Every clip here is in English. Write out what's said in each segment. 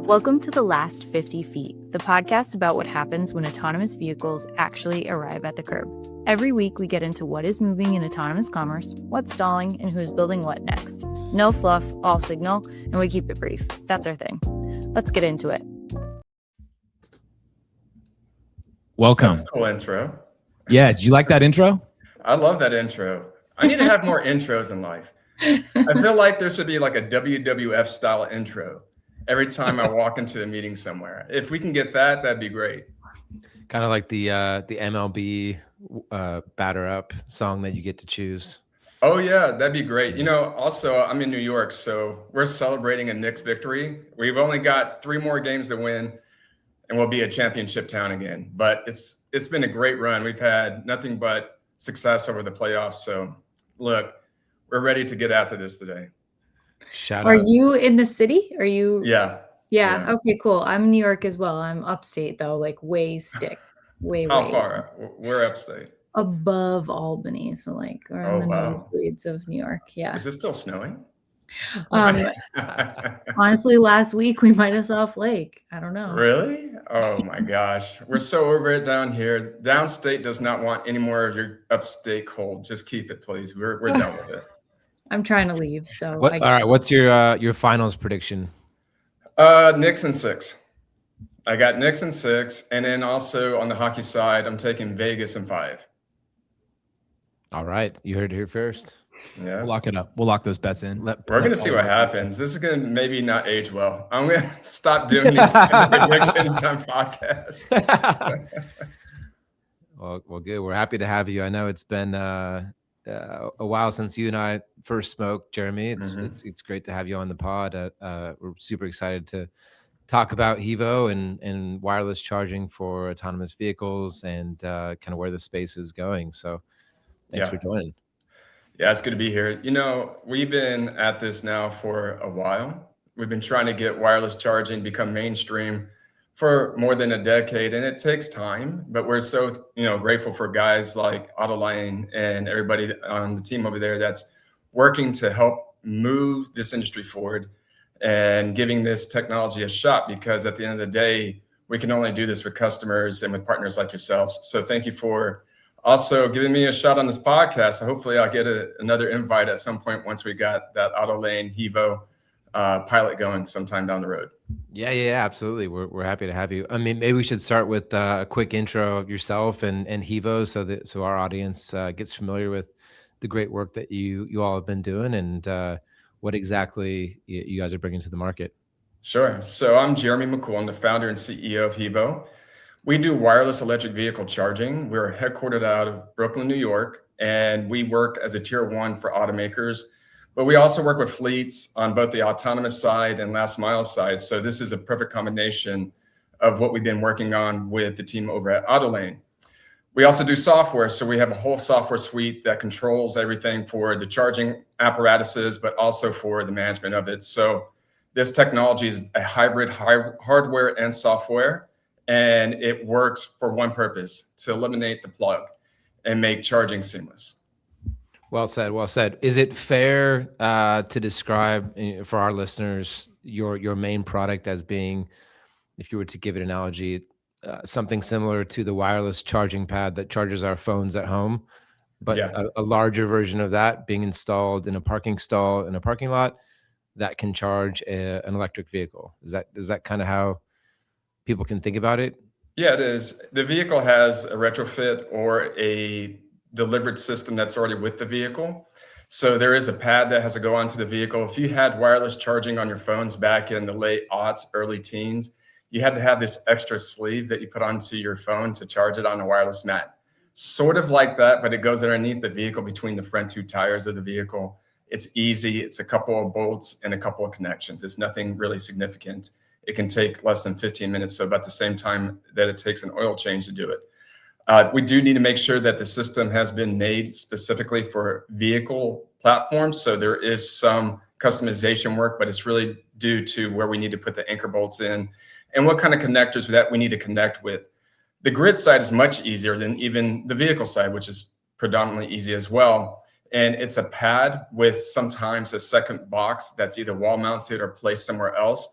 Welcome to The Last 50 Feet, the podcast about what happens when autonomous vehicles actually arrive at the curb. Every week, we get into what is moving in autonomous commerce, what's stalling, and who's building what next. No fluff, all signal, and we keep it brief. That's our thing. Let's get into it. Welcome. That's a cool intro. Yeah, did you like that intro? I love that intro. I need to have more intros in life. I feel like there should be like a WWF style intro every time I walk into a meeting somewhere. If we can get that, that'd be great. Kind of like the MLB batter up song that you get to choose. Oh yeah, that'd be great. You know, also I'm in New York, so we're celebrating a Knicks victory. We've only got 3 more games to win and we'll be a championship town again. But it's been a great run. We've had nothing but success over the playoffs. So look, we're ready to get after this today. Shout Are out. you in the city? Are you? Yeah. Okay, cool. I'm in New York as well. I'm upstate though, like way How far? We're upstate. Above Albany, so like we're in the nosebleeds of New York. Yeah. Is it still snowing? Honestly, last week we might have saw a flake. I don't know. Really? Oh my gosh. We're so over it down here. Downstate does not want any more of your upstate cold. Just keep it, please. We're done with it. I'm trying to leave. So All right, what's your finals prediction? Knicks in 6. I got Knicks in 6, and then also on the hockey side, I'm taking Vegas in 5. All right, you heard it here first. Yeah, We'll lock it up. We'll lock those bets in. we're gonna see what happens. This is gonna maybe not age well. I'm gonna stop doing these kinds of predictions on podcasts. Well, good. We're happy to have you. I know it's been a while since you and I first spoke, Jeremy. It's great to have you on the pod. We're super excited to talk about HEVO and wireless charging for autonomous vehicles and kind of where the space is going. So thanks for joining. Yeah, it's good to be here. You know, we've been at this now for a while. We've been trying to get wireless charging become mainstream for more than a decade, and it takes time, but we're so, grateful for guys like Autolane and everybody on the team over there that's working to help move this industry forward and giving this technology a shot, because at the end of the day, we can only do this with customers and with partners like yourselves. So thank you for also giving me a shot on this podcast. So hopefully I'll get another invite at some point once we got that Autolane HEVO pilot going sometime down the road. Yeah, absolutely. We're happy to have you. I mean, maybe we should start with a quick intro of yourself and HEVO so our audience gets familiar with the great work that you all have been doing and what exactly you guys are bringing to the market. Sure. So I'm Jeremy McCool. I'm the founder and CEO of HEVO. We do wireless electric vehicle charging. We're headquartered out of Brooklyn, New York, and we work as a tier 1 for automakers. But we also work with fleets on both the autonomous side and last mile side. So this is a perfect combination of what we've been working on with the team over at Autolane. We also do software. So we have a whole software suite that controls everything for the charging apparatuses, but also for the management of it. So this technology is a hybrid hardware and software, and it works for one purpose: to eliminate the plug and make charging seamless. Well said. Well said. Is it fair to describe for our listeners your main product as being, if you were to give it an analogy, something similar to the wireless charging pad that charges our phones at home, but a larger version of that being installed in a parking stall in a parking lot that can charge an electric vehicle? Is that kind of how people can think about it? Yeah, it is. The vehicle has a retrofit or a delivered system that's already with the vehicle. So there is a pad that has to go onto the vehicle. If you had wireless charging on your phones back in the late aughts, early teens, you had to have this extra sleeve that you put onto your phone to charge it on a wireless mat. Sort of like that, but it goes underneath the vehicle between the front 2 tires of the vehicle. It's easy. It's a couple of bolts and a couple of connections. It's nothing really significant. It can take less than 15 minutes, so about the same time that it takes an oil change to do it. We do need to make sure that the system has been made specifically for vehicle platforms. So there is some customization work, but it's really due to where we need to put the anchor bolts in and what kind of connectors that we need to connect with. The grid side is much easier than even the vehicle side, which is predominantly easy as well. And it's a pad with sometimes a second box that's either wall mounted or placed somewhere else.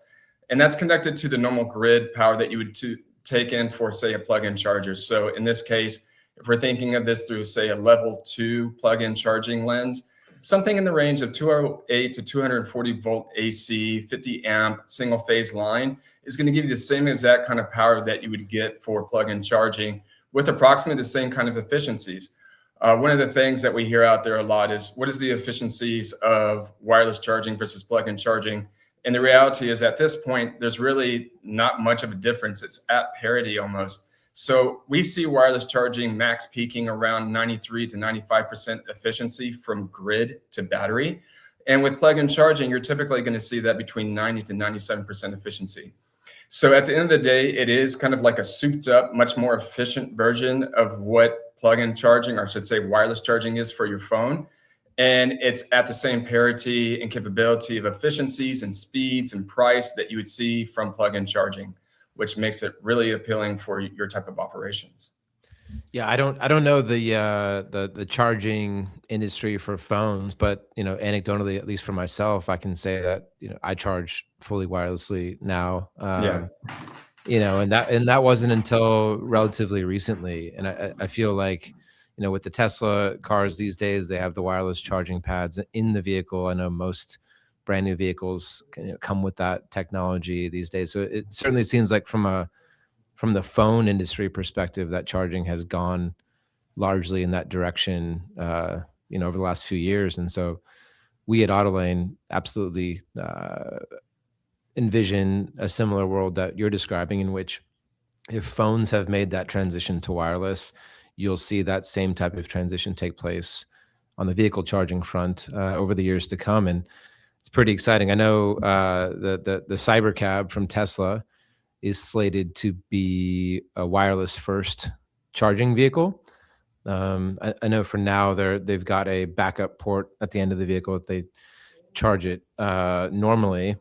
And that's connected to the normal grid power that you would take in for, say, a plug-in charger. So in this case, if we're thinking of this through, say, a level 2 plug-in charging lens, something in the range of 208 to 240 volt AC, 50 amp single phase line is going to give you the same exact kind of power that you would get for plug-in charging with approximately the same kind of efficiencies. One of the things that we hear out there a lot is, what is the efficiencies of wireless charging versus plug-in charging? And the reality is, at this point, there's really not much of a difference. It's at parity almost. So we see wireless charging max peaking around 93 to 95% efficiency from grid to battery. And with plug-in charging, you're typically going to see that between 90 to 97% efficiency. So at the end of the day, it is kind of like a souped up, much more efficient version of what plug-in charging, or I should say wireless charging, is for your phone. And it's at the same parity and capability of efficiencies and speeds and price that you would see from plug-in charging, which makes it really appealing for your type of operations. Yeah, I don't know the charging industry for phones, but anecdotally, at least for myself, I can say that I charge fully wirelessly now. Yeah. And that wasn't until relatively recently, and I feel like with the Tesla cars these days, they have the wireless charging pads in the vehicle. I know most brand new vehicles come with that technology these days. So it certainly seems like from the phone industry perspective, that charging has gone largely in that direction, over the last few years. And so we at Autolane absolutely envision a similar world that you're describing, in which if phones have made that transition to wireless, you'll see that same type of transition take place on the vehicle charging front over the years to come. And it's pretty exciting. I know the Cybercab from Tesla is slated to be a wireless first charging vehicle. I know for now they've got a backup port at the end of the vehicle that they charge it normally.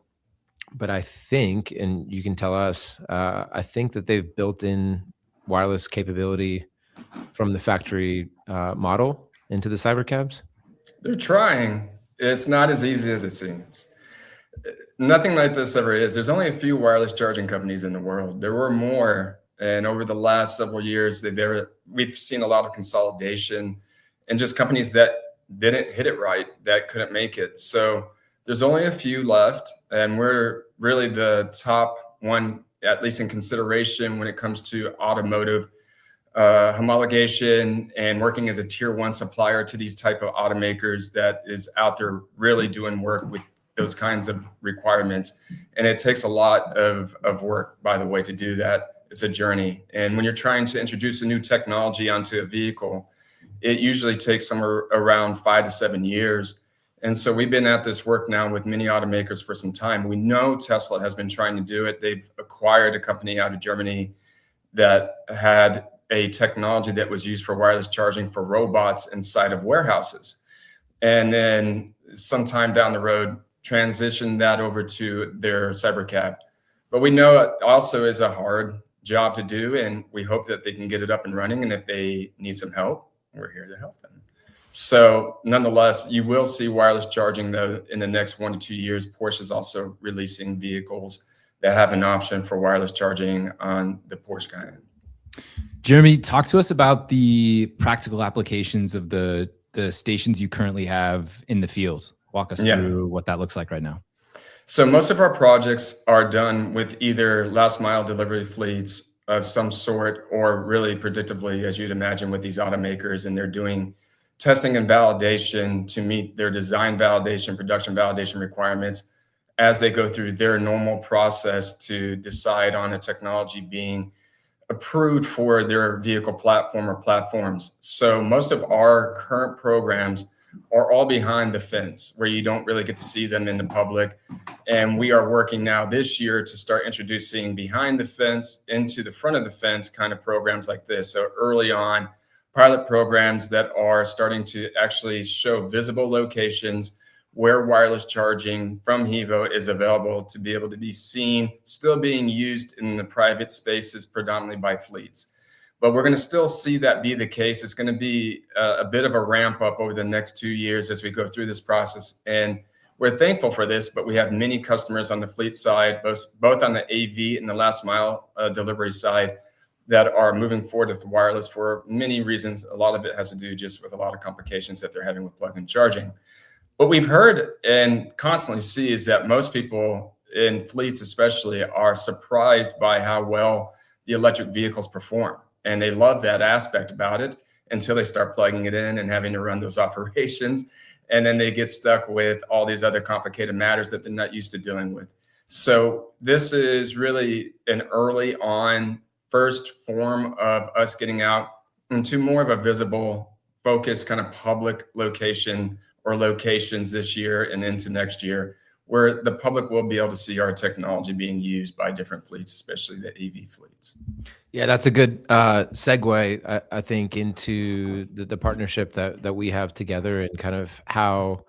But I think, and you can tell us, I think that they've built in wireless capability from the factory model into the Cybercabs. They're trying. It's not as easy as it seems. Nothing like this ever is. There's only a few wireless charging companies in the world. There were more, and over the last several years, we've seen a lot of consolidation and just companies that didn't hit it right, that couldn't make it. So there's only a few left, and we're really the top one, at least in consideration, when it comes to automotive homologation and working as a tier 1 supplier to these type of automakers that is out there really doing work with those kinds of requirements. And it takes a lot of work, by the way, to do that. It's a journey. And when you're trying to introduce a new technology onto a vehicle, it usually takes somewhere around 5 to 7 years. And so we've been at this work now with many automakers for some time. We know Tesla has been trying to do it. They've acquired a company out of Germany that had a technology that was used for wireless charging for robots inside of warehouses. And then sometime down the road, transition that over to their Cybercab. But we know it also is a hard job to do, and we hope that they can get it up and running. And if they need some help, we're here to help them. So nonetheless, you will see wireless charging, though, in the next 1 to 2 years. Porsche is also releasing vehicles that have an option for wireless charging on the Porsche Cayenne. Jeremy, talk to us about the practical applications of the stations you currently have in the field. Walk us through what that looks like right now. So most of our projects are done with either last mile delivery fleets of some sort, or really predictably, as you'd imagine, with these automakers, and they're doing testing and validation to meet their design validation, production validation requirements as they go through their normal process to decide on a technology being approved for their vehicle platform or platforms. So most of our current programs are all behind the fence, where you don't really get to see them in the public. And we are working now this year to start introducing behind the fence into the front of the fence kind of programs like this. So early on, pilot programs that are starting to actually show visible locations where wireless charging from HEVO is available to be able to be seen, still being used in the private spaces, predominantly by fleets. But we're going to still see that be the case. It's going to be a bit of a ramp up over the next 2 years as we go through this process. And we're thankful for this, but we have many customers on the fleet side, both on the AV and the last mile delivery side, that are moving forward with wireless for many reasons. A lot of it has to do just with a lot of complications that they're having with plug-in charging. What we've heard and constantly see is that most people in fleets especially are surprised by how well the electric vehicles perform. And they love that aspect about it until they start plugging it in and having to run those operations. And then they get stuck with all these other complicated matters that they're not used to dealing with. So this is really an early on first form of us getting out into more of a visible, focused kind of public location or locations this year and into next year, where the public will be able to see our technology being used by different fleets, especially the AV fleets. Yeah, that's a good segue, I think, into the partnership that we have together and kind of how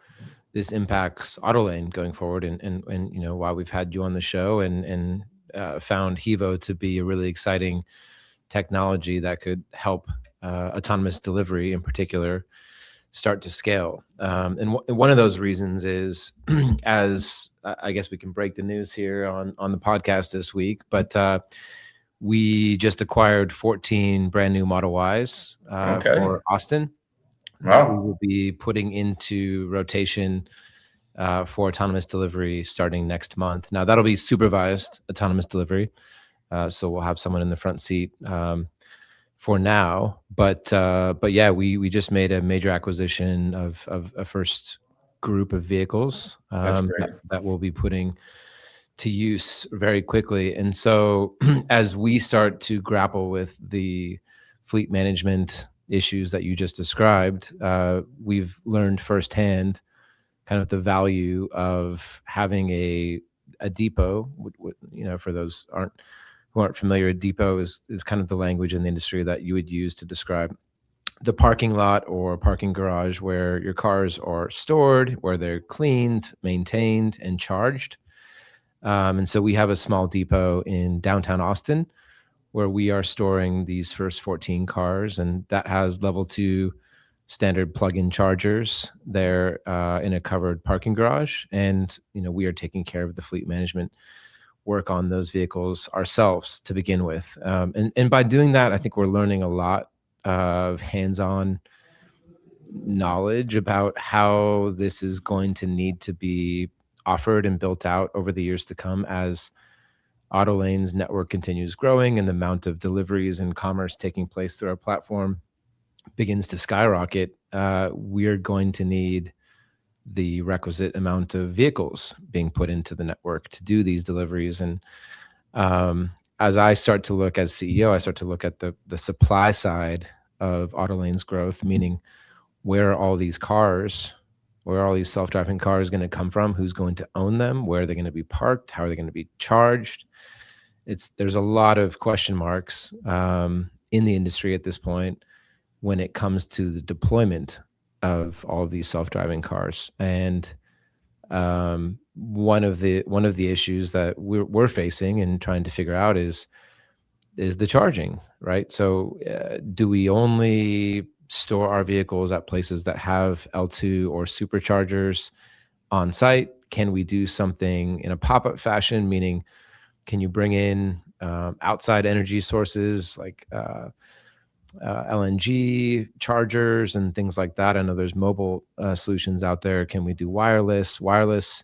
this impacts Autolane going forward, and you know, why we've had you on the show and found HEVO to be a really exciting technology that could help autonomous delivery in particular start to scale. And one of those reasons is, as I guess we can break the news here on the podcast this week, but we just acquired 14 brand new Model Ys for Austin that we will be putting into rotation for autonomous delivery starting next month. Now that'll be supervised autonomous delivery. So we'll have someone in the front seat for now, but yeah, we just made a major acquisition of a first group of vehicles that we'll be putting to use very quickly. And so as we start to grapple with the fleet management issues that you just described, we've learned firsthand kind of the value of having a depot. You know, for those who aren't familiar, a depot is kind of the language in the industry that you would use to describe the parking lot or parking garage where your cars are stored, where they're cleaned, maintained, and charged. And so we have a small depot in downtown Austin where we are storing these first 14 cars, and that has level 2 standard plug-in chargers there in a covered parking garage. And, you know, we are taking care of the fleet management work on those vehicles ourselves to begin with. And by doing that, I think we're learning a lot of hands-on knowledge about how this is going to need to be offered and built out over the years to come as Autolane's network continues growing and the amount of deliveries and commerce taking place through our platform begins to skyrocket. We're going to need the requisite amount of vehicles being put into the network to do these deliveries. And as I start to look as CEO, I start to look at the supply side of Autolane's growth, meaning where are all these cars, where are all these self-driving cars going to come from? Who's going to own them? Where are they going to be parked? How are they going to be charged? There's a lot of question marks in the industry at this point when it comes to the deployment of all of these self-driving cars. And one of the issues that we're facing and trying to figure out is the charging, right? So do we only store our vehicles at places that have L2 or superchargers on site? Can we do something in a pop-up fashion, meaning can you bring in outside energy sources like LNG chargers and things like that? I know there's mobile solutions out there. Can we do wireless? Wireless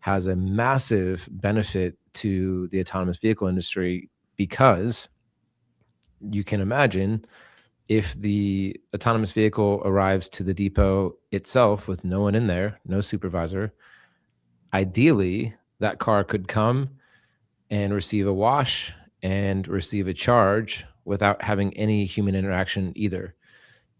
has a massive benefit to the autonomous vehicle industry because you can imagine if the autonomous vehicle arrives to the depot itself with no one in there, no supervisor, ideally that car could come and receive a wash and receive a charge without having any human interaction either.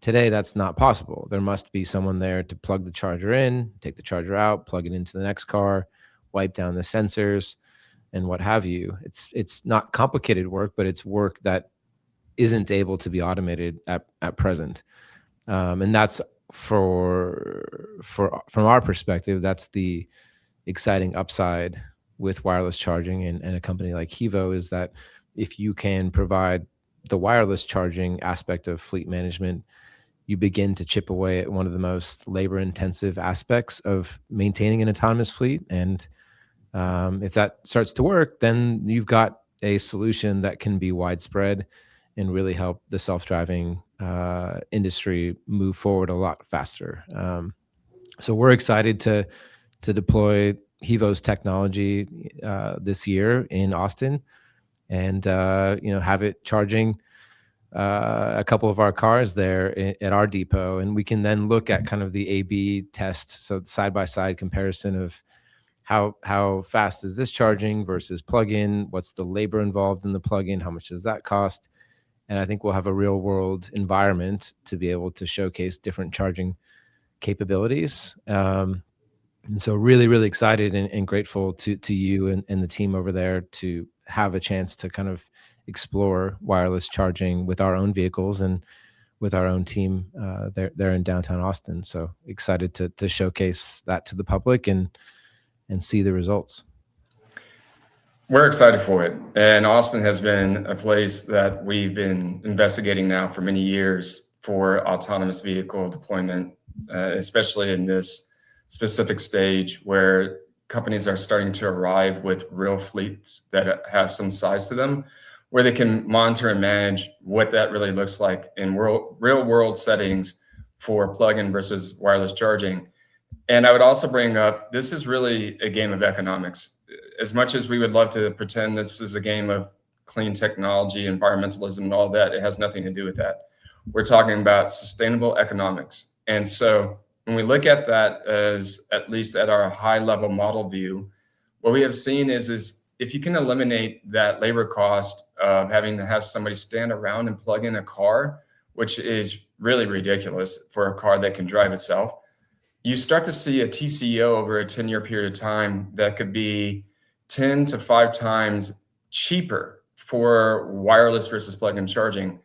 Today, that's not possible. There must be someone there to plug the charger in, take the charger out, plug it into the next car, wipe down the sensors, and what have you. It's not complicated work, but it's work that isn't able to be automated at present. And that's from our perspective, that's the exciting upside with wireless charging and a company like HEVO, is that if you can provide the wireless charging aspect of fleet management, you begin to chip away at one of the most labor-intensive aspects of maintaining an autonomous fleet. And if that starts to work, then you've got a solution that can be widespread and really help the self-driving industry move forward a lot faster. So we're excited to deploy HEVO's technology this year in Austin, and have it charging a couple of our cars there at our depot, and we can then look at kind of the A/B test, so side by side comparison of how fast is this charging versus plug-in, what's the labor involved in the plug-in, how much does that cost, and I think we'll have a real world environment to be able to showcase different charging capabilities. And so really, really excited and grateful to you and the team over there to have a chance to kind of explore wireless charging with our own vehicles and with our own team there in downtown Austin. So excited to showcase that to the public and see the results. We're excited for it. And Austin has been a place that we've been investigating now for many years for autonomous vehicle deployment, especially in this specific stage where companies are starting to arrive with real fleets that have some size to them, where they can monitor and manage what that really looks like in real world settings for plug-in versus wireless charging. And I would also bring up, this is really a game of economics. As much as we would love to pretend this is a game of clean technology, environmentalism, and all that, it has nothing to do with that. We're talking about sustainable economics. And so when we look at that, as at least at our high level model view, what we have seen is if you can eliminate that labor cost of having to have somebody stand around and plug in a car, which is really ridiculous for a car that can drive itself, you start to see a TCO over a 10-year period of time that could be 10 to 5 times cheaper for wireless versus plug-in charging.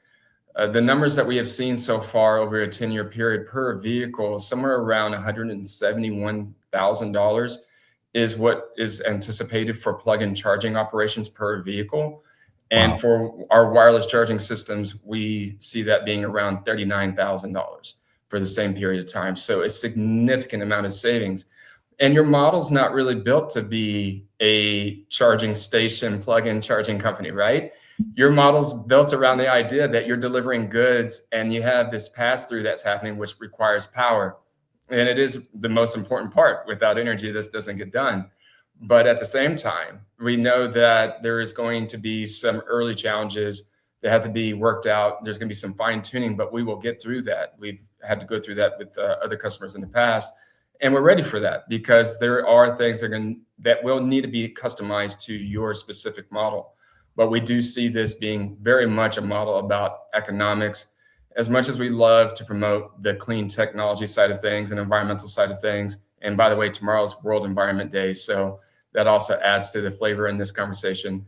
The numbers that we have seen so far over a 10-year period per vehicle, somewhere around $171,000 is what is anticipated for plug-in charging operations per vehicle. And Wow. for our wireless charging systems, we see that being around $39,000 for the same period of time. So a significant amount of savings. And your model's not really built to be a charging station, plug-in charging company, right? Your model's built around the idea that you're delivering goods and you have this pass-through that's happening, which requires power. And it is the most important part. Without energy, this doesn't get done. But at the same time, we know that there is going to be some early challenges that have to be worked out. There's going to be some fine tuning, but we will get through that. We've had to go through that with other customers in the past. And we're ready for that because there are things that will need to be customized to your specific model. But we do see this being very much a model about economics. As much as we love to promote the clean technology side of things and environmental side of things, and by the way, tomorrow's World Environment Day, so that also adds to the flavor in this conversation,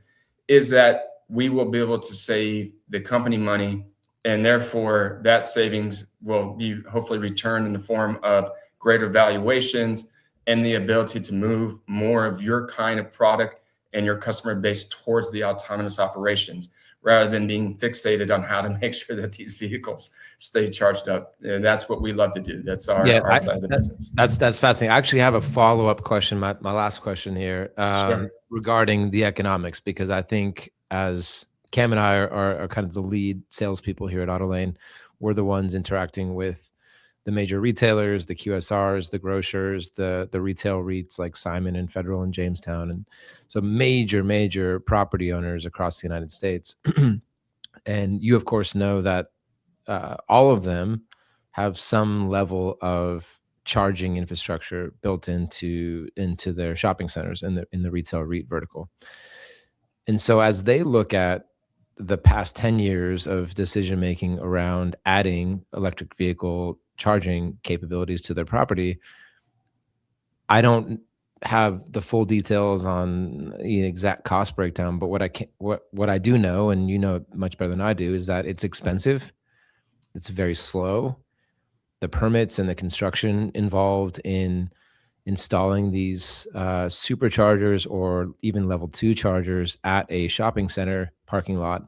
is that we will be able to save the company money, and therefore that savings will be hopefully returned in the form of greater valuations and the ability to move more of your kind of product and your customer base towards the autonomous operations, rather than being fixated on how to make sure that these vehicles stay charged up. And that's what we love to do. That's our side of the business. That's fascinating. I actually have a follow-up question, my last question here, Sure. regarding the economics, because I think as Cam and I are kind of the lead salespeople here at Autolane, we're the ones interacting with the major retailers, the QSRs, the grocers, the retail REITs like Simon and Federal and Jamestown. And so major property owners across the United States. And you, of course, know that all of them have some level of charging infrastructure built into their shopping centers in the retail REIT vertical. And so as they look at the past 10 years of decision making around adding electric vehicle charging capabilities to their property, I don't have the full details on the exact cost breakdown, but what I do know, and you know much better than I do, is that it's expensive, it's very slow. The permits and the construction involved in installing these superchargers or even level 2 chargers at a shopping center parking lot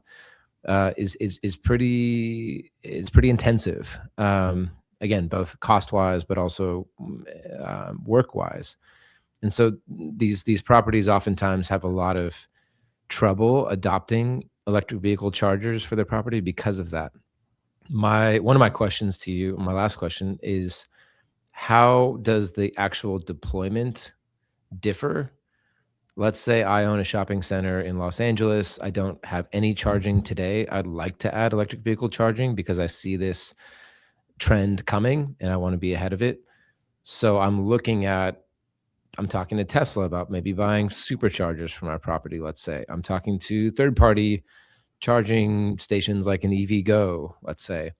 is pretty intensive. Again, both cost wise, but also work wise. And so these properties oftentimes have a lot of trouble adopting electric vehicle chargers for their property because of that. One of my questions to you, my last question, is how does the actual deployment differ? Let's say I own a shopping center in Los Angeles. I don't have any charging today. I'd like to add electric vehicle charging because I see this trend coming and I want to be ahead of it. So I'm talking to Tesla about maybe buying superchargers for my property, let's say. I'm talking to third-party charging stations like an EVgo, let's say.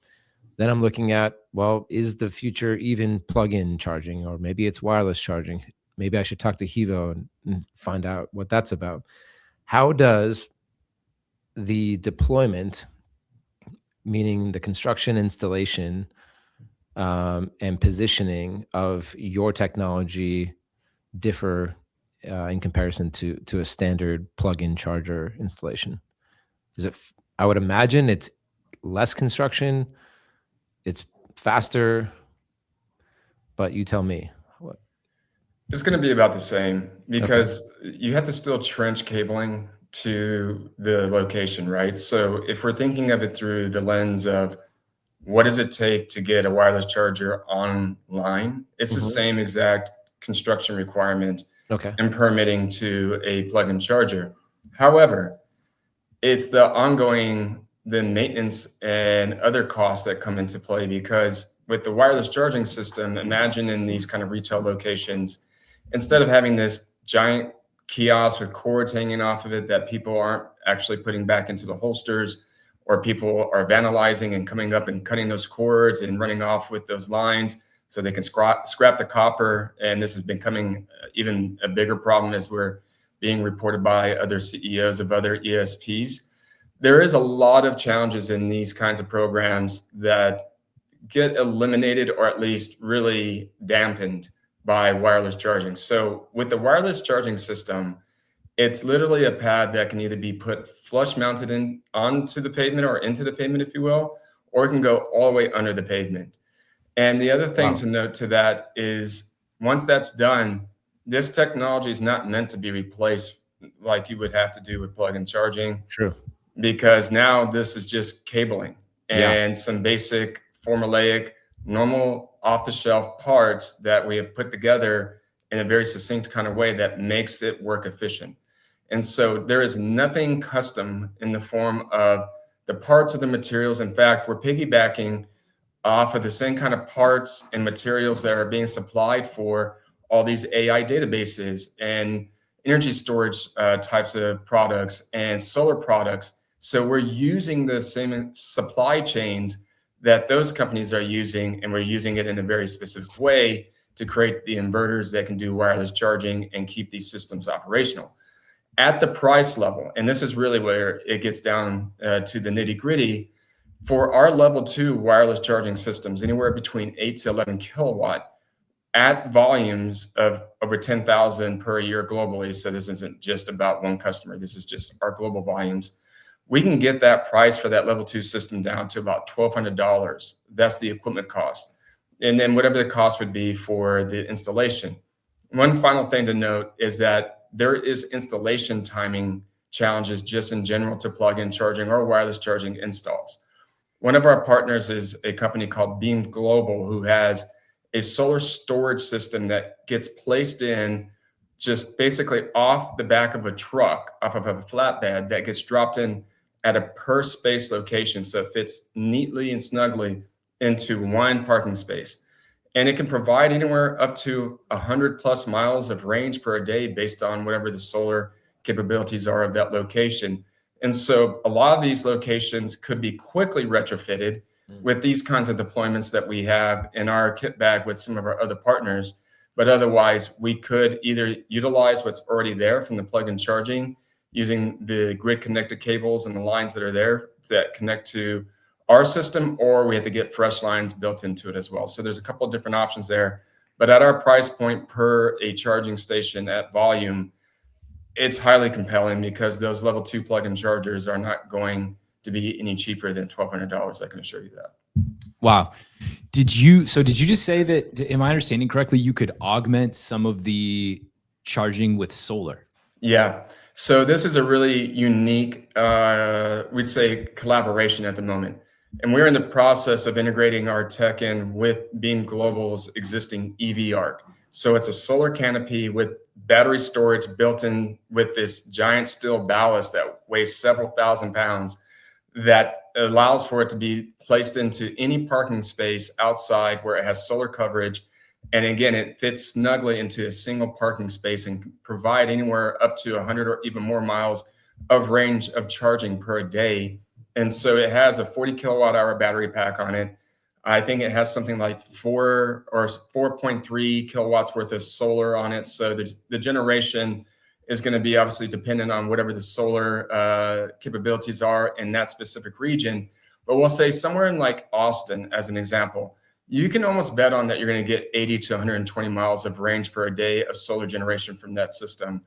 Then I'm looking at, well, is the future even plug-in charging, or maybe it's wireless charging? Maybe I should talk to HEVO and find out what that's about. How does the deployment, meaning the construction, installation, and positioning of your technology differ in comparison to a standard plug-in charger installation? I would imagine it's less construction, it's faster, but you tell me. What? It's going to be about the same because you have to still trench cabling to the location, right? So if we're thinking of it through the lens of what does it take to get a wireless charger online, it's the same exact construction requirement and permitting to a plug-in charger. However, it's the maintenance and other costs that come into play, because with the wireless charging system, imagine in these kind of retail locations, instead of having this giant kiosk with cords hanging off of it that people aren't actually putting back into the holsters, or people are vandalizing and coming up and cutting those cords and running off with those lines so they can scrap the copper. And this is becoming even a bigger problem as we're being reported by other CEOs of other ESPs. There is a lot of challenges in these kinds of programs that get eliminated, or at least really dampened, by wireless charging. So with the wireless charging system, it's literally a pad that can either be put flush mounted in onto the pavement or into the pavement, if you will, or it can go all the way under the pavement. And the other thing to note to that is, once that's done, this technology is not meant to be replaced like you would have to do with plug-in charging. True. Because now this is just cabling and some basic formulaic, normal off-the-shelf parts that we have put together in a very succinct kind of way that makes it work efficient. And so there is nothing custom in the form of the parts of the materials. In fact, we're piggybacking off of the same kind of parts and materials that are being supplied for all these AI databases and energy storage types of products and solar products. So we're using the same supply chains that those companies are using, and we're using it in a very specific way to create the inverters that can do wireless charging and keep these systems operational. At the price level, and this is really where it gets down to the nitty-gritty, for our level 2 wireless charging systems, anywhere between 8 to 11 kilowatt at volumes of over 10,000 per year globally. So this isn't just about one customer. This is just our global volumes. We can get that price for that level 2 system down to about $1,200. That's the equipment cost. And then whatever the cost would be for the installation. One final thing to note is that there is installation timing challenges just in general to plug-in charging or wireless charging installs. One of our partners is a company called Beam Global, who has a solar storage system that gets placed in just basically off the back of a truck, off of a flatbed, that gets dropped in at a per space location. So it fits neatly and snugly into one parking space. And it can provide anywhere up to 100 plus miles of range per day based on whatever the solar capabilities are of that location. And so a lot of these locations could be quickly retrofitted with these kinds of deployments that we have in our kit bag with some of our other partners. But otherwise, we could either utilize what's already there from the plug-in charging using the grid connected cables and the lines that are there that connect to our system, or we have to get fresh lines built into it as well. So there's a couple of different options there. But at our price point per a charging station at volume, it's highly compelling because those level 2 plug-in chargers are not going to be any cheaper than $1,200. I can assure you that. Wow. Did you just say that, am I understanding correctly, you could augment some of the charging with solar? Yeah. So this is a really unique, we'd say, collaboration at the moment. And we're in the process of integrating our tech in with Beam Global's existing EV ARC. So it's a solar canopy with battery storage built in with this giant steel ballast that weighs several thousand pounds that allows for it to be placed into any parking space outside where it has solar coverage. And again, it fits snugly into a single parking space and can provide anywhere up to 100 or even more miles of range of charging per day. And so it has a 40 kilowatt hour battery pack on it. I think it has something like 4 or 4.3 kilowatts worth of solar on it. So the generation is going to be obviously dependent on whatever the solar capabilities are in that specific region. But we'll say somewhere in like Austin, as an example, you can almost bet on that you're going to get 80 to 120 miles of range per day of solar generation from that system.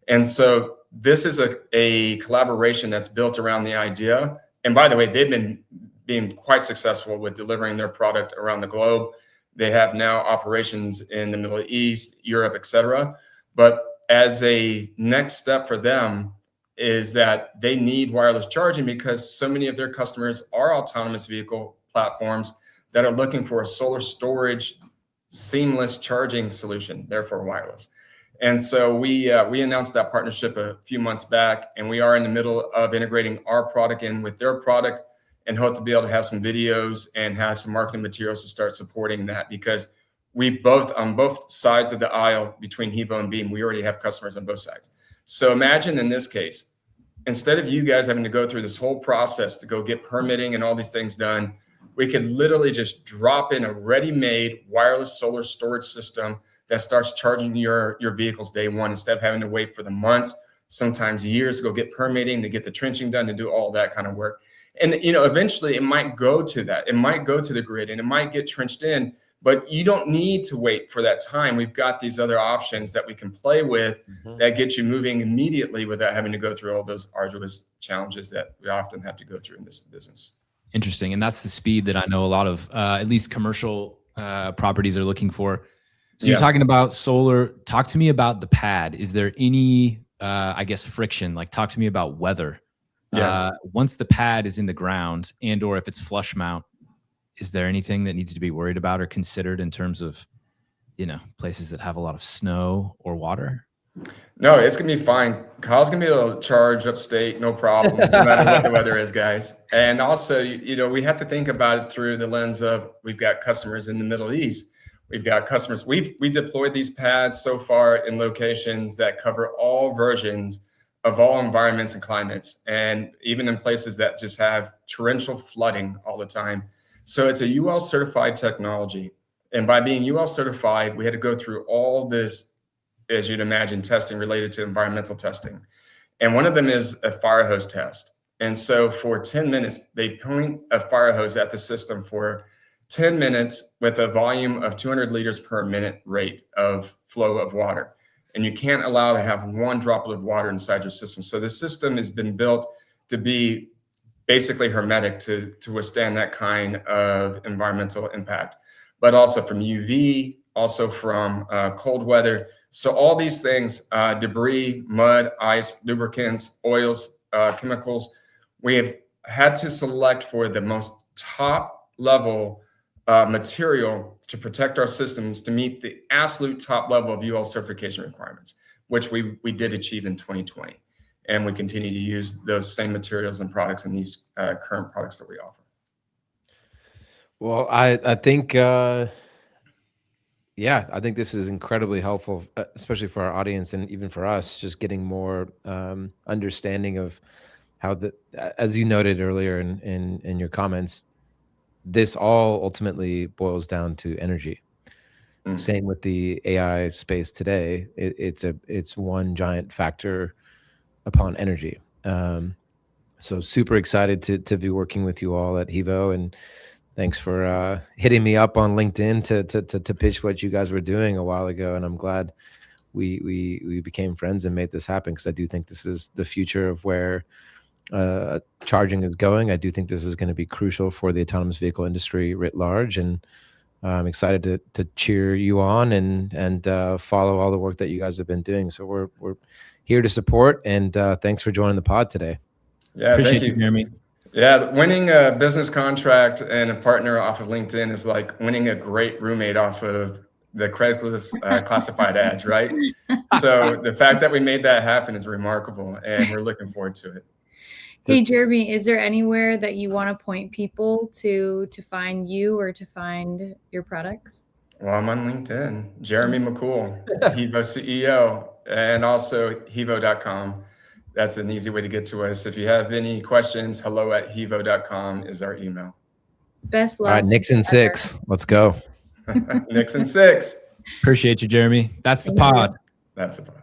And so this is a collaboration that's built around the idea. And by the way, they've been being quite successful with delivering their product around the globe. They have now operations in the Middle East, Europe, et cetera. But as a next step for them is that they need wireless charging because so many of their customers are autonomous vehicle platforms that are looking for a solar storage, seamless charging solution, therefore wireless. And so we announced that partnership a few months back, and we are in the middle of integrating our product in with their product and hope to be able to have some videos and have some marketing materials to start supporting that, because we both, on both sides of the aisle between HEVO and Beam, we already have customers on both sides. So imagine in this case, instead of you guys having to go through this whole process to go get permitting and all these things done, we could literally just drop in a ready-made wireless solar storage system that starts charging your vehicles day one, instead of having to wait for the months, sometimes years, to go get permitting, to get the trenching done, to do all that kind of work. And eventually it might go to that. It might go to the grid and it might get trenched in, but you don't need to wait for that time. We've got these other options that we can play with that get you moving immediately without having to go through all those arduous challenges that we often have to go through in this business. Interesting. And that's the speed that I know a lot of, at least commercial properties are looking for. So you're talking about solar. Talk to me about the pad. Is there any, I guess, friction? Like, talk to me about weather. Once the pad is in the ground and or if it's flush mount, is there anything that needs to be worried about or considered in terms of, places that have a lot of snow or water? No, it's going to be fine. Kyle's going to be able to charge upstate, no problem, no matter what the weather is, guys. And also, we have to think about it through the lens of, we've got customers in the Middle East. We've got customers. We deployed these pads so far in locations that cover all versions of all environments and climates, and even in places that just have torrential flooding all the time. So it's a UL certified technology. And by being UL certified, we had to go through all this, as you'd imagine, testing related to environmental testing. And one of them is a fire hose test. And so for 10 minutes, they point a fire hose at the system for 10 minutes with a volume of 200 liters per minute rate of flow of water. And you can't allow to have one droplet of water inside your system. So the system has been built to be basically hermetic to withstand that kind of environmental impact, but also from UV, also from cold weather. So all these things, debris, mud, ice, lubricants, oils, chemicals, we have had to select for the most top level material to protect our systems to meet the absolute top level of UL certification requirements, which we did achieve in 2020. And we continue to use those same materials and products in these current products that we offer. Well, I think, I think this is incredibly helpful, especially for our audience and even for us, just getting more understanding of how as you noted earlier in your comments, this all ultimately boils down to energy. Same with the AI space today. It's one giant factor upon energy. So super excited to be working with you all at HEVO, and thanks for hitting me up on LinkedIn to pitch what you guys were doing a while ago. And I'm glad we became friends and made this happen, because I do think this is the future of where charging is going. I do think this is going to be crucial for the autonomous vehicle industry writ large, and I'm excited to cheer you on and follow all the work that you guys have been doing. So we're here to support, and thanks for joining the pod today. Yeah, Appreciate thank you, Jeremy. Yeah, winning a business contract and a partner off of LinkedIn is like winning a great roommate off of the Craigslist classified ads, right? So the fact that we made that happen is remarkable, and we're looking forward to it. Hey, Jeremy, is there anywhere that you want to point people to find you or to find your products? Well, I'm on LinkedIn, Jeremy McCool, HEVO CEO, and also HEVO.com. That's an easy way to get to us. If you have any questions, hello@hevo.com is our email. Best luck. All right, Nixon 6. Let's go. Nixon 6. Appreciate you, Jeremy. That's the pod. That's the pod.